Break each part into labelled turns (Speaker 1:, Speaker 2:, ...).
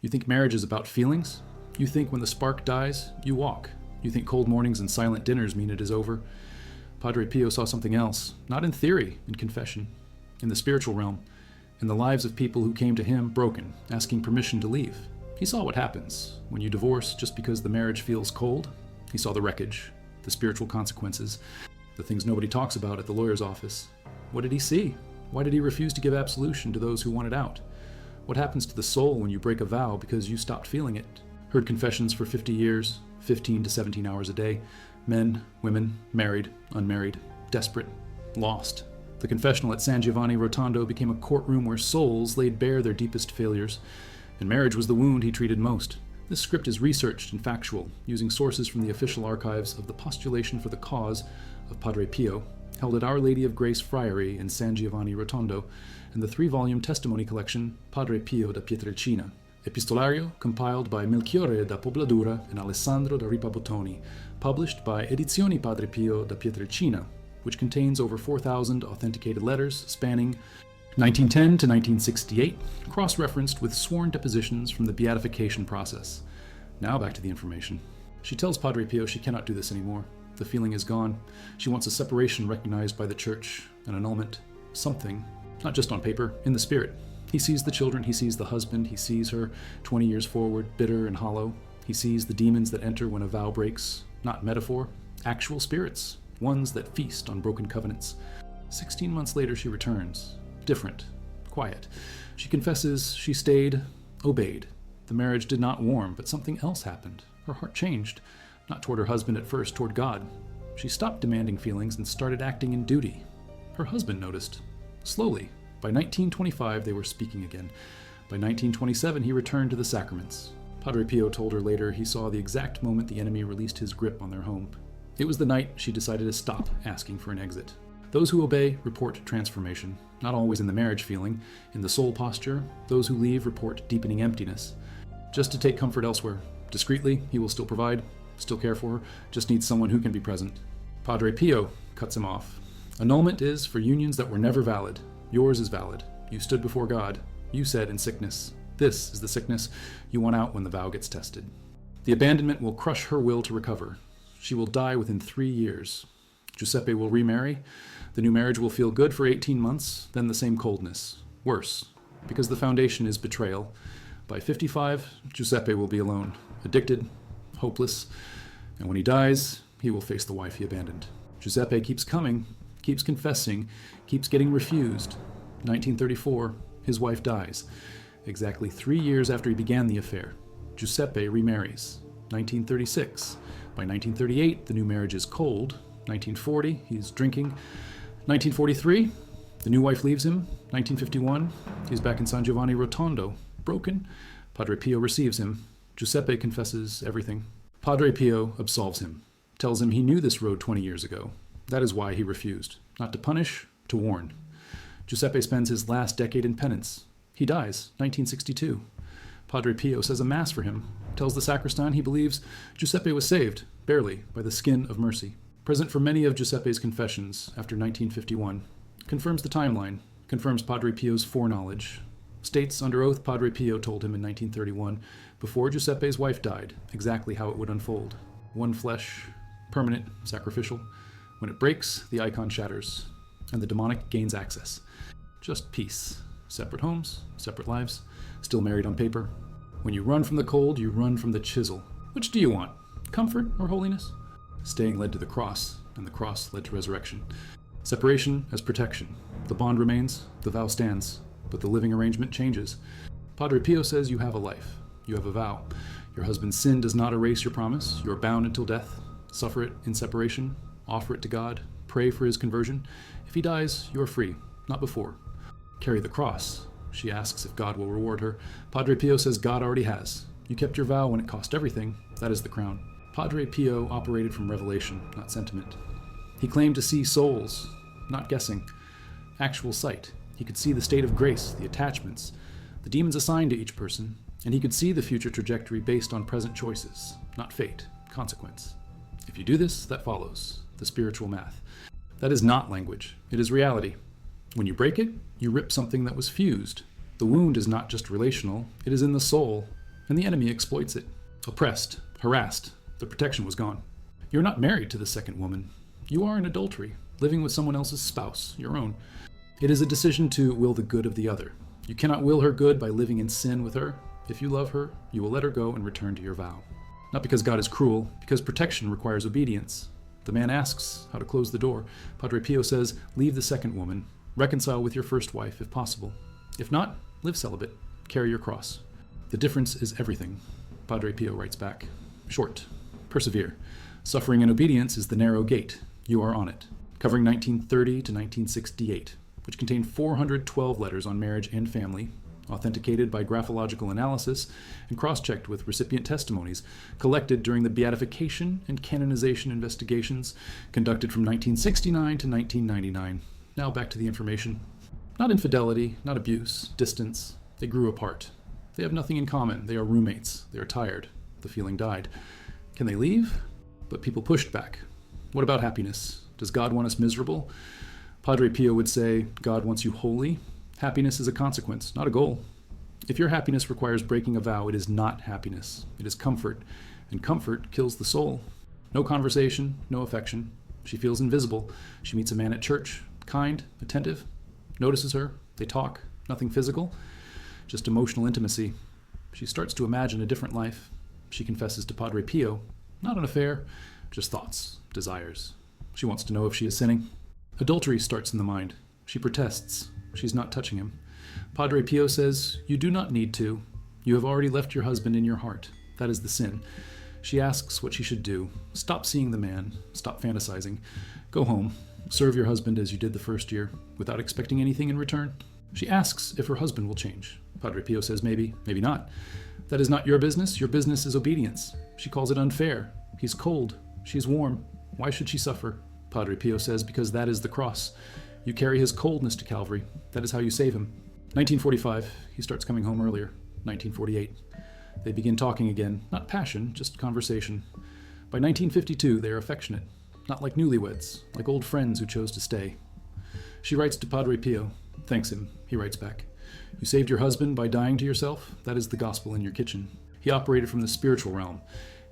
Speaker 1: You think marriage is about feelings? You think when the spark dies, you walk. You think cold mornings and silent dinners mean it is over? Padre Pio saw something else, not in theory, in confession, in the spiritual realm, in the lives of people who came to him broken, asking permission to leave. He saw what happens when you divorce just because the marriage feels cold. He saw the wreckage, the spiritual consequences, the things nobody talks about at the lawyer's office. What did he see? Why did he refuse to give absolution to those who wanted out? What happens to the soul when you break a vow because you stopped feeling it? Heard confessions for 50 years, 15 to 17 hours a day. Men, women, married, unmarried, desperate, lost. The confessional at San Giovanni Rotondo became a courtroom where souls laid bare their deepest failures, and marriage was the wound he treated most. This script is researched and factual, using sources from the official archives of the Postulation for the Cause of Padre Pio, held at Our Lady of Grace Friary in San Giovanni Rotondo, and the 3-volume testimony collection Padre Pio da Pietrelcina, Epistolario compiled by Melchiorre da Pobladura and Alessandro da Ripabottoni, published by Edizioni Padre Pio da Pietrelcina, which contains over 4,000 authenticated letters spanning 1910 to 1968, cross-referenced with sworn depositions from the beatification process. Now back to the information. She tells Padre Pio she cannot do this anymore. The feeling is gone. She wants a separation recognized by the Church, an annulment, something, not just on paper, in the spirit. He sees the children, he sees the husband, he sees her 20 years forward, bitter and hollow. He sees the demons that enter when a vow breaks, not metaphor, actual spirits, ones that feast on broken covenants. 16 months later she returns, different, quiet. She confesses she stayed, obeyed. The marriage did not warm, but something else happened. Her heart changed, not toward her husband at first, toward God. She stopped demanding feelings and started acting in duty. Her husband noticed. Slowly. By 1925, they were speaking again. By 1927, he returned to the sacraments. Padre Pio told her later he saw the exact moment the enemy released his grip on their home. It was the night she decided to stop asking for an exit. Those who obey report transformation, not always in the marriage feeling. In the soul posture, those who leave report deepening emptiness. Just to take comfort elsewhere. Discreetly, he will still provide, still care for her, just needs someone who can be present. Padre Pio cuts him off. Annulment is for unions that were never valid. Yours is valid. You stood before God. You said in sickness, this is the sickness you want out when the vow gets tested. The abandonment will crush her will to recover. She will die within 3 years. Giuseppe will remarry. The new marriage will feel good for 18 months, then the same coldness. Worse, because the foundation is betrayal. By 55, Giuseppe will be alone, addicted, hopeless, and when he dies, he will face the wife he abandoned. Giuseppe keeps coming, keeps confessing, keeps getting refused. 1934, his wife dies. Exactly 3 years after he began the affair, Giuseppe remarries. 1936. By 1938, the new marriage is cold. 1940, he's drinking. 1943, the new wife leaves him. 1951, he's back in San Giovanni Rotondo, broken. Padre Pio receives him. Giuseppe confesses everything. Padre Pio absolves him, tells him he knew this road 20 years ago. That is why he refused. Not to punish, to warn. Giuseppe spends his last decade in penance. He dies, 1962. Padre Pio says a mass for him, tells the sacristan he believes Giuseppe was saved, barely, by the skin of mercy. Present for many of Giuseppe's confessions after 1951. Confirms the timeline, confirms Padre Pio's foreknowledge. States under oath Padre Pio told him in 1931, before Giuseppe's wife died, exactly how it would unfold. One flesh, permanent, sacrificial. When it breaks, the icon shatters, and the demonic gains access. Just peace. Separate homes, separate lives, still married on paper. When you run from the cold, you run from the chisel. Which do you want? Comfort or holiness? Staying led to the cross, and the cross led to resurrection. Separation as protection. The bond remains, the vow stands, but the living arrangement changes. Padre Pio says you have a life. You have a vow. Your husband's sin does not erase your promise. You are bound until death. Suffer it in separation. Offer it to God. Pray for his conversion. If he dies, you are free, not before. Carry the cross. She asks if God will reward her. Padre Pio says God already has. You kept your vow when it cost everything. That is the crown. Padre Pio operated from revelation, not sentiment. He claimed to see souls, not guessing. Actual sight. He could see the state of grace, the attachments, the demons assigned to each person, and he could see the future trajectory based on present choices, not fate, consequence. If you do this, that follows, the spiritual math. That is not language. It is reality. When you break it, you rip something that was fused. The wound is not just relational, it is in the soul. and the enemy exploits it. Oppressed, harassed, the protection was gone. You're not married to the second woman. You are in adultery, living with someone else's spouse, your own. It is a decision to will the good of the other. You cannot will her good by living in sin with her. If you love her, you will let her go and return to your vow. Not because God is cruel, because protection requires obedience. The man asks how to close the door. Padre Pio says, leave the second woman. Reconcile with your first wife, if possible. If not, live celibate. Carry your cross. The difference is everything. Padre Pio writes back. Short. Persevere. Suffering and obedience is the narrow gate. You are on it. Covering 1930 to 1968, which contained 412 letters on marriage and family, authenticated by graphological analysis and cross-checked with recipient testimonies collected during the beatification and canonization investigations conducted from 1969 to 1999. Now back to the information. Not infidelity, not abuse, distance. They grew apart. They have nothing in common. They are roommates. They are tired. The feeling died. Can they leave? But people pushed back. What about happiness? Does God want us miserable? Padre Pio would say, God wants you holy. Happiness is a consequence, not a goal. If your happiness requires breaking a vow, it is not happiness. It is comfort, and comfort kills the soul. No conversation, no affection. She feels invisible. She meets a man at church, kind, attentive, notices her. They talk, nothing physical, just emotional intimacy. She starts to imagine a different life. She confesses to Padre Pio, not an affair, just thoughts, desires. She wants to know if she is sinning. Adultery starts in the mind. She protests. She's not touching him. Padre Pio says, you do not need to. You have already left your husband in your heart. That is the sin. She asks what she should do. Stop seeing the man. Stop fantasizing. Go home. Serve your husband as you did the first year, without expecting anything in return. She asks if her husband will change. Padre Pio says maybe, maybe not. That is not your business. Your business is obedience. She calls it unfair. He's cold. She's warm. Why should she suffer? Padre Pio says, because that is the cross. You carry his coldness to Calvary. That is how you save him. 1945, he starts coming home earlier. 1948. They begin talking again. Not passion, just conversation. By 1952, they are affectionate. Not like newlyweds, like old friends who chose to stay. She writes to Padre Pio. Thanks him. He writes back. You saved your husband by dying to yourself? That is the gospel in your kitchen. He operated from the spiritual realm.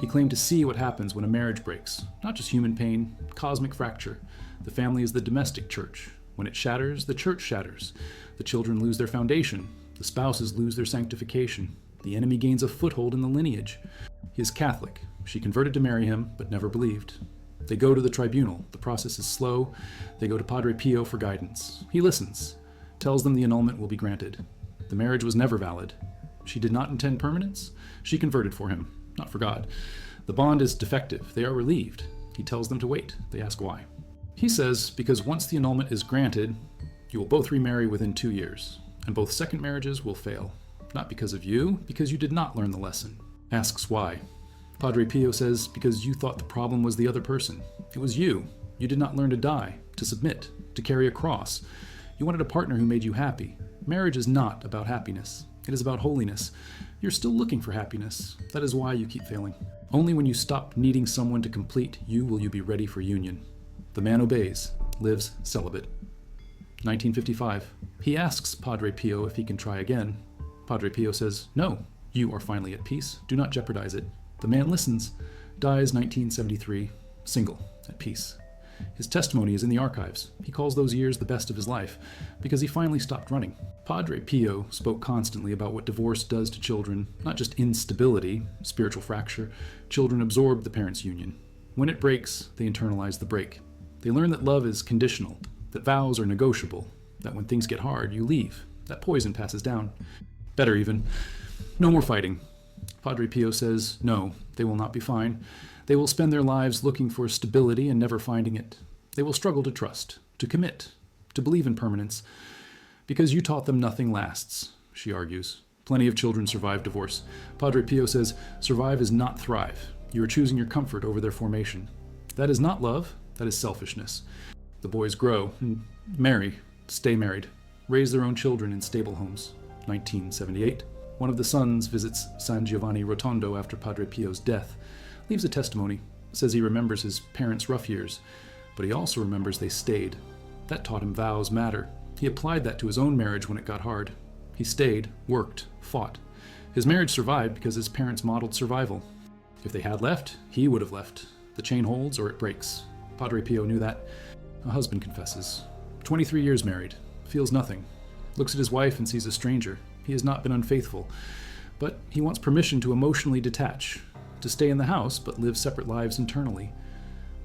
Speaker 1: He claimed to see what happens when a marriage breaks. Not just human pain, cosmic fracture. The family is the domestic church. When it shatters, the church shatters. The children lose their foundation. The spouses lose their sanctification. The enemy gains a foothold in the lineage. He is Catholic. She converted to marry him, but never believed. They go to the tribunal. The process is slow. They go to Padre Pio for guidance. He listens, tells them the annulment will be granted. The marriage was never valid. She did not intend permanence. She converted for him, not for God. The bond is defective. They are relieved. He tells them to wait. They ask why. He says, because once the annulment is granted, you will both remarry within 2 years, and both second marriages will fail. Not because of you, because you did not learn the lesson. Asks why. Padre Pio says, because you thought the problem was the other person. It was you. You did not learn to die, to submit, to carry a cross. You wanted a partner who made you happy. Marriage is not about happiness. It is about holiness. You're still looking for happiness. That is why you keep failing. Only when you stop needing someone to complete you will you be ready for union. The man obeys, lives celibate. 1955. He asks Padre Pio if he can try again. Padre Pio says, no, you are finally at peace. Do not jeopardize it. The man listens, dies 1973, single, at peace. His testimony is in the archives. He calls those years the best of his life, because he finally stopped running. Padre Pio spoke constantly about what divorce does to children, not just instability, spiritual fracture. Children absorb the parents' union. When it breaks, they internalize the break. They learn that love is conditional, that vows are negotiable, that when things get hard, you leave, that poison passes down. Better even, no more fighting. Padre Pio says, no, they will not be fine. They will spend their lives looking for stability and never finding it. They will struggle to trust, to commit, to believe in permanence. Because you taught them nothing lasts, she argues. Plenty of children survive divorce. Padre Pio says, survive is not thrive. You are choosing your comfort over their formation. That is not love, that is selfishness. The boys grow, and marry, stay married, raise their own children in stable homes. 1978. One of the sons visits San Giovanni Rotondo after Padre Pio's death, leaves a testimony, says he remembers his parents' rough years, but he also remembers they stayed. That taught him vows matter. He applied that to his own marriage when it got hard. He stayed, worked, fought. His marriage survived because his parents modeled survival. If they had left, he would have left. The chain holds or it breaks. Padre Pio knew that. A husband confesses. 23 years married. Feels nothing. Looks at his wife and sees a stranger. He has not been unfaithful. But he wants permission to emotionally detach. To stay in the house, but live separate lives internally.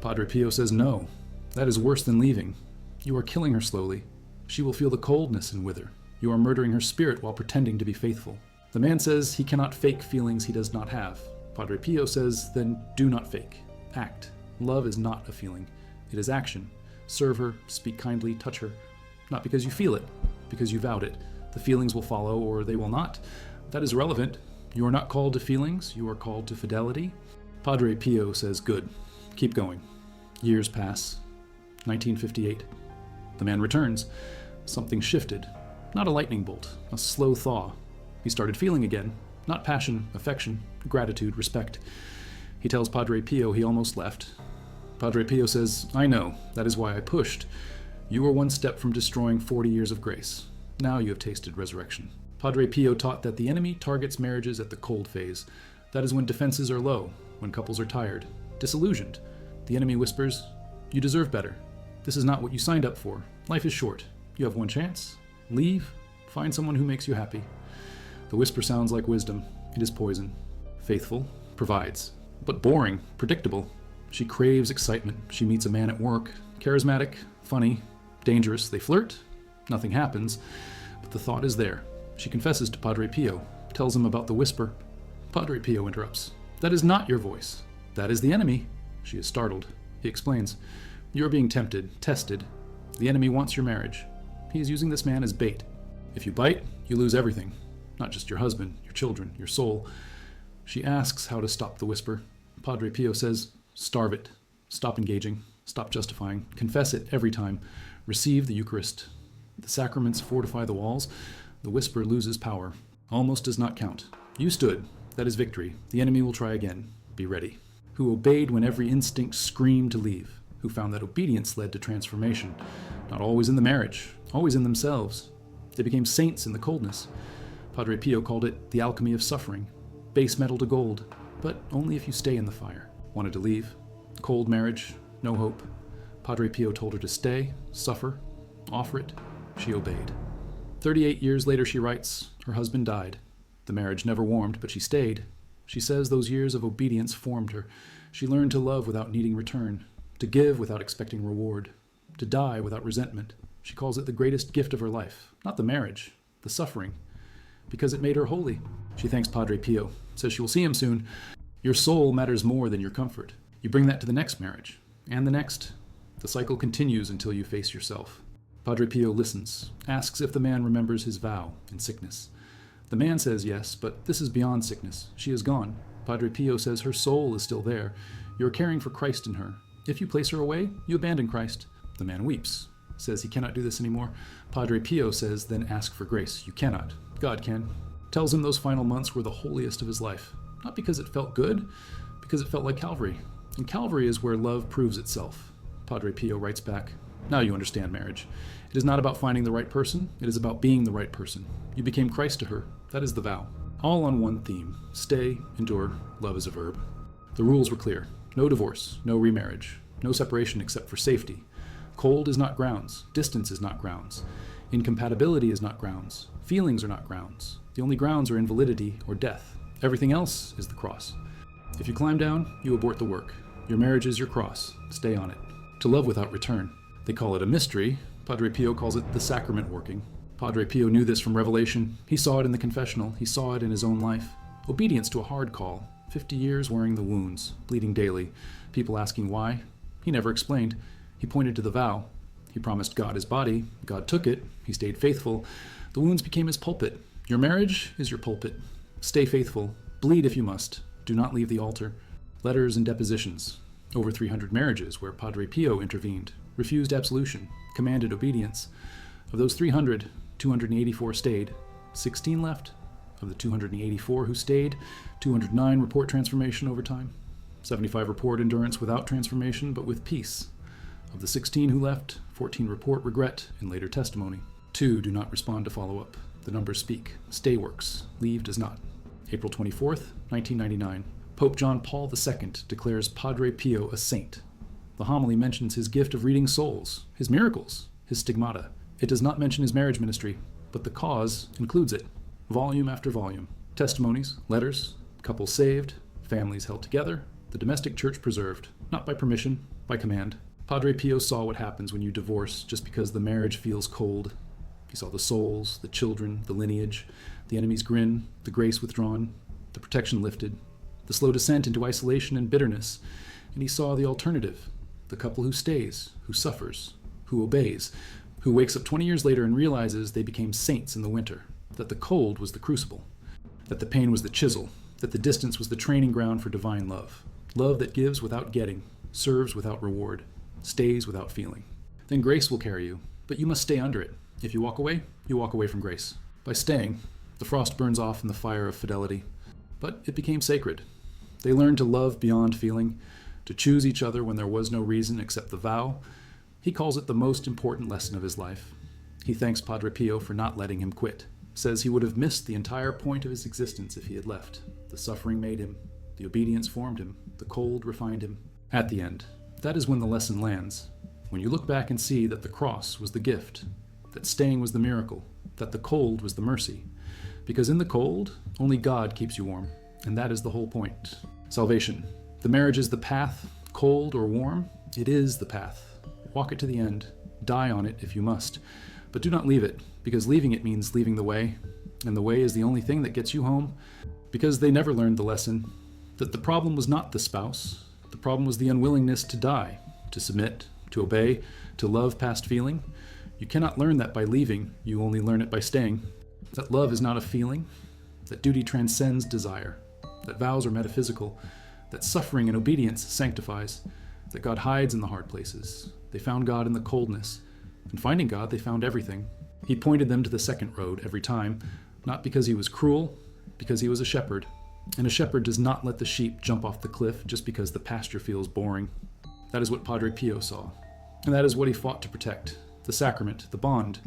Speaker 1: Padre Pio says no. That is worse than leaving. You are killing her slowly. She will feel the coldness and wither. You are murdering her spirit while pretending to be faithful. The man says he cannot fake feelings he does not have. Padre Pio says, then do not fake. Act. Love is not a feeling. It is action. Serve her, speak kindly, touch her. Not because you feel it, because you vowed it. The feelings will follow or they will not. That is irrelevant. You are not called to feelings, you are called to fidelity. Padre Pio says, good. Keep going. Years pass. 1958. The man returns. Something shifted. Not a lightning bolt, a slow thaw. He started feeling again. Not passion, affection, gratitude, respect. He tells Padre Pio he almost left. Padre Pio says, I know, that is why I pushed. You were one step from destroying 40 years of grace. Now you have tasted resurrection. Padre Pio taught that the enemy targets marriages at the cold phase. That is when defenses are low, when couples are tired, disillusioned. The enemy whispers, you deserve better. This is not what you signed up for. Life is short. You have one chance. Leave. Find someone who makes you happy. The whisper sounds like wisdom. It is poison. Faithful. Provides. But boring. Predictable. She craves excitement. She meets a man at work. Charismatic. Funny. Dangerous. They flirt. Nothing happens. But the thought is there. She confesses to Padre Pio. Tells him about the whisper. Padre Pio interrupts. That is not your voice. That is the enemy. She is startled. He explains. You are being tempted. Tested. The enemy wants your marriage. He is using this man as bait. If you bite, you lose everything. Not just your husband, your children, your soul. She asks how to stop the whisper. Padre Pio says, starve it. Stop engaging. Stop justifying. Confess it every time. Receive the Eucharist. The sacraments fortify the walls. The whisper loses power. Almost does not count. You stood. That is victory. The enemy will try again. Be ready. Who obeyed when every instinct screamed to leave. Who found that obedience led to transformation. Not always in the marriage. Always in themselves. They became saints in the coldness. Padre Pio called it the alchemy of suffering. Base metal to gold. But only if you stay in the fire. Wanted to leave. Cold marriage. No hope. Padre Pio told her to stay, suffer, offer it. She obeyed. 38 years later, she writes, her husband died. The marriage never warmed, but she stayed. She says those years of obedience formed her. She learned to love without needing return, to give without expecting reward, to die without resentment. She calls it the greatest gift of her life, not the marriage, the suffering, because it made her holy. She thanks Padre Pio, says she will see him soon. Your soul matters more than your comfort. You bring that to the next marriage, and the next. The cycle continues until you face yourself. Padre Pio listens, asks if the man remembers his vow in sickness. The man says yes, but this is beyond sickness. She is gone. Padre Pio says her soul is still there. You are caring for Christ in her. If you place her away, you abandon Christ. The man weeps, says he cannot do this anymore. Padre Pio says, then ask for grace. You cannot. God can. Tells him those final months were the holiest of his life. Not because it felt good, because it felt like Calvary. And Calvary is where love proves itself. Padre Pio writes back, now you understand marriage. It is not about finding the right person. It is about being the right person. You became Christ to her. That is the vow. All on one theme. Stay, endure, love is a verb. The rules were clear. No divorce, no remarriage, no separation except for safety. Cold is not grounds. Distance is not grounds. Incompatibility is not grounds. Feelings are not grounds. The only grounds are invalidity or death. Everything else is the cross. If you climb down, you abort the work. Your marriage is your cross. Stay on it. To love without return. They call it a mystery. Padre Pio calls it the sacrament working. Padre Pio knew this from Revelation. He saw it in the confessional. He saw it in his own life. Obedience to a hard call. 50 years wearing the wounds, bleeding daily. People asking why. He never explained. He pointed to the vow. He promised God his body. God took it. He stayed faithful. The wounds became his pulpit. Your marriage is your pulpit. Stay faithful. Bleed if you must. Do not leave the altar. Letters and depositions. Over 300 marriages where Padre Pio intervened. Refused absolution. Commanded obedience. Of those 300, 284 stayed. 16 left. Of the 284 who stayed, 209 report transformation over time. 75 report endurance without transformation, but with peace. Of the 16 who left, 14 report regret and later testimony. 2 do not respond to follow-up. The numbers speak. Stay works. Leave does not. April 24th, 1999. Pope John Paul II declares Padre Pio a saint. The homily mentions his gift of reading souls, his miracles, his stigmata. It does not mention his marriage ministry, but the cause includes it. Volume after volume. Testimonies, letters, couples saved, families held together, the domestic church preserved, not by permission, by command. Padre Pio saw what happens when you divorce just because the marriage feels cold. He saw the souls, the children, the lineage, the enemy's grin, the grace withdrawn, the protection lifted, the slow descent into isolation and bitterness. And he saw the alternative, the couple who stays, who suffers, who obeys, who wakes up 20 years later and realizes they became saints in the winter, that the cold was the crucible, that the pain was the chisel, that the distance was the training ground for divine love. Love that gives without getting, serves without reward, stays without feeling. Then grace will carry you, but you must stay under it. If you walk away from grace. By staying, the frost burns off in the fire of fidelity. But it became sacred. They learned to love beyond feeling, to choose each other when there was no reason except the vow. He calls it the most important lesson of his life. He thanks Padre Pio for not letting him quit. Says he would have missed the entire point of his existence if he had left. The suffering made him. The obedience formed him. The cold refined him. At the end, that is when the lesson lands. When you look back and see that the cross was the gift, that staying was the miracle, that the cold was the mercy. Because in the cold, only God keeps you warm, and that is the whole point. Salvation. The marriage is the path, cold or warm, it is the path. Walk it to the end, die on it if you must, but do not leave it, because leaving it means leaving the way, and the way is the only thing that gets you home, because they never learned the lesson, that the problem was not the spouse, the problem was the unwillingness to die, to submit, to obey, to love past feeling. You cannot learn that by leaving, you only learn it by staying. That love is not a feeling, that duty transcends desire, that vows are metaphysical, that suffering and obedience sanctifies, that God hides in the hard places. They found God in the coldness, and finding God, they found everything. He pointed them to the second road every time, not because he was cruel, because he was a shepherd. And a shepherd does not let the sheep jump off the cliff just because the pasture feels boring. That is what Padre Pio saw, and that is what he fought to protect. The sacrament, the bond,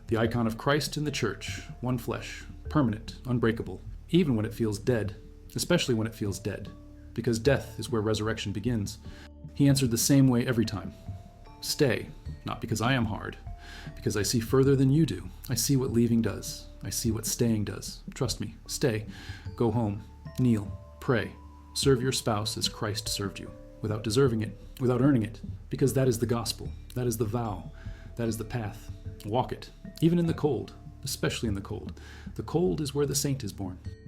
Speaker 1: the icon of Christ in the church, one flesh, permanent, unbreakable, even when it feels dead, especially when it feels dead, because death is where resurrection begins. He answered the same way every time. Stay, not because I am hard, because I see further than you do. I see what leaving does. I see what staying does. Trust me, stay, go home, kneel, pray, serve your spouse as Christ served you, without deserving it, without earning it, because that is the gospel, that is the vow. That is the path. Walk it, even in the cold, especially in the cold. The cold is where the saint is born.